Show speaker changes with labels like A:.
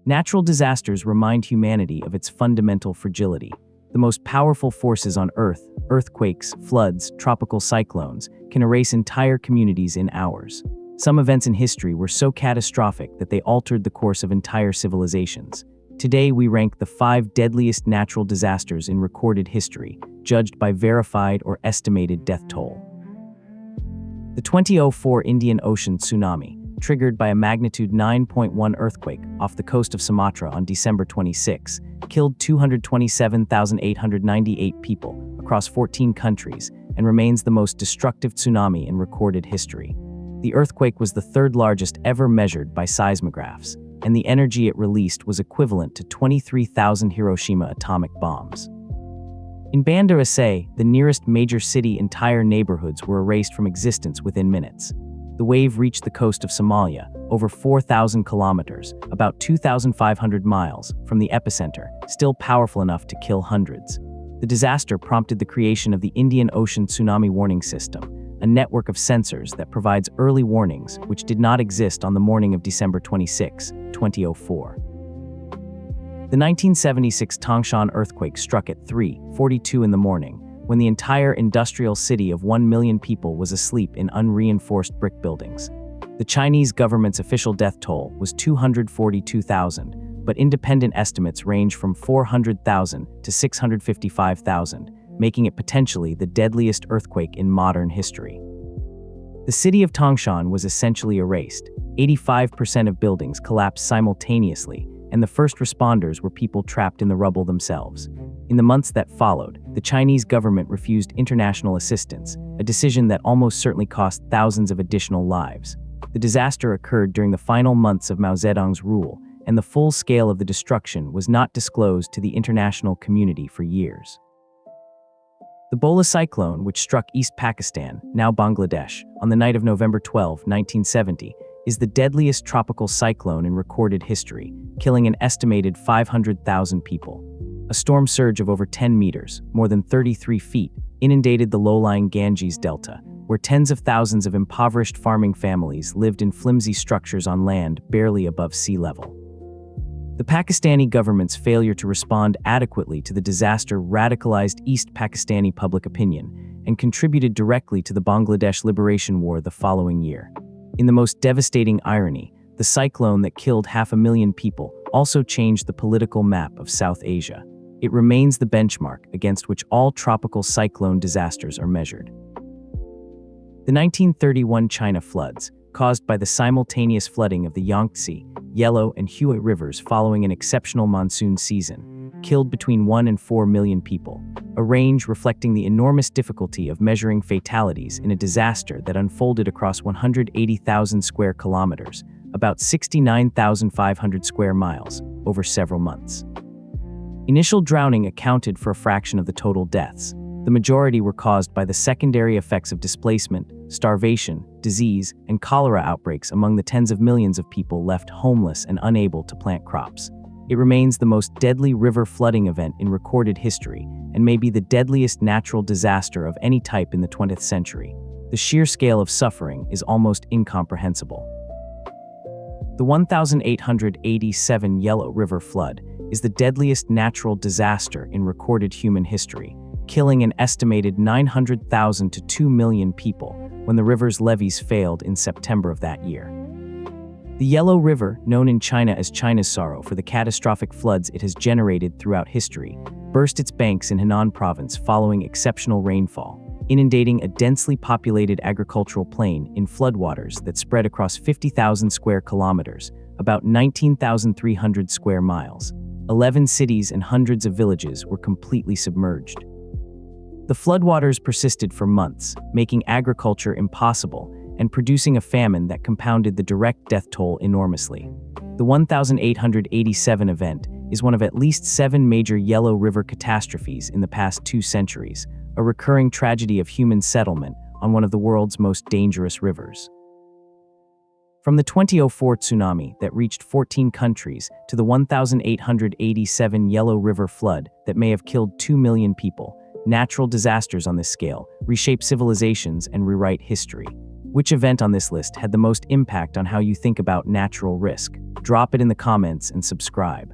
A: Natural disasters remind humanity of its fundamental fragility. The most powerful forces on Earth, earthquakes, floods, tropical cyclones, can erase entire communities in hours. Some events in history were so catastrophic that they altered the course of entire civilizations. Today, we rank the 5 deadliest natural disasters in recorded history, judged by verified or estimated death toll. The 2004 Indian Ocean Tsunami, triggered by a magnitude 9.1 earthquake off the coast of Sumatra on December 26, killed 227,898 people across 14 countries and remains the most destructive tsunami in recorded history. The earthquake was the third largest ever measured by seismographs, and the energy it released was equivalent to 23,000 Hiroshima atomic bombs. In Banda Aceh, the nearest major city, entire neighborhoods were erased from existence within minutes. The wave reached the coast of Somalia, over 4,000 kilometers, about 2,500 miles, from the epicenter, still powerful enough to kill hundreds. The disaster prompted the creation of the Indian Ocean Tsunami Warning System, a network of sensors that provides early warnings which did not exist on the morning of December 26, 2004. The 1976 Tangshan Earthquake struck at 3:42 in the morning, when the entire industrial city of 1 million people was asleep in unreinforced brick buildings. The Chinese government's official death toll was 242,000, but independent estimates range from 400,000 to 655,000, making it potentially the deadliest earthquake in modern history. The city of Tangshan was essentially erased. 85% of buildings collapsed simultaneously, and the first responders were people trapped in the rubble themselves. In the months that followed, the Chinese government refused international assistance, a decision that almost certainly cost thousands of additional lives. The disaster occurred during the final months of Mao Zedong's rule, and the full scale of the destruction was not disclosed to the international community for years. The Bhola Cyclone, which struck East Pakistan, now Bangladesh, on the night of November 12, 1970, is the deadliest tropical cyclone in recorded history, killing an estimated 500,000 people. A storm surge of over 10 meters, more than 33 feet, inundated the low-lying Ganges Delta, where tens of thousands of impoverished farming families lived in flimsy structures on land barely above sea level. The Pakistani government's failure to respond adequately to the disaster radicalized East Pakistani public opinion and contributed directly to the Bangladesh Liberation War the following year. In the most devastating irony, the cyclone that killed 500,000 people also changed the political map of South Asia. It remains the benchmark against which all tropical cyclone disasters are measured. The 1931 China floods, caused by the simultaneous flooding of the Yangtze, Yellow, and Hue rivers following an exceptional monsoon season, killed between 1 and 4 million people, a range reflecting the enormous difficulty of measuring fatalities in a disaster that unfolded across 180,000 square kilometers, about 69,500 square miles, over several months. Initial drowning accounted for a fraction of the total deaths. The majority were caused by the secondary effects of displacement, starvation, disease, and cholera outbreaks among the tens of millions of people left homeless and unable to plant crops. It remains the most deadly river flooding event in recorded history and may be the deadliest natural disaster of any type in the 20th century. The sheer scale of suffering is almost incomprehensible. The 1887 Yellow River flood is the deadliest natural disaster in recorded human history, killing an estimated 900,000 to 2 million people when the river's levees failed in September of that year. The Yellow River, known in China as China's Sorrow for the catastrophic floods it has generated throughout history, burst its banks in Henan province following exceptional rainfall, inundating a densely populated agricultural plain in floodwaters that spread across 50,000 square kilometers, about 19,300 square miles. 11 cities and hundreds of villages were completely submerged. The floodwaters persisted for months, making agriculture impossible and producing a famine that compounded the direct death toll enormously. The 1887 event is one of at least 7 major Yellow River catastrophes in the past 2 centuries, a recurring tragedy of human settlement on one of the world's most dangerous rivers. From the 2004 tsunami that reached 14 countries to the 1887 Yellow River flood that may have killed 2 million people, natural disasters on this scale reshape civilizations and rewrite history. Which event on this list had the most impact on how you think about natural risk? Drop it in the comments and subscribe.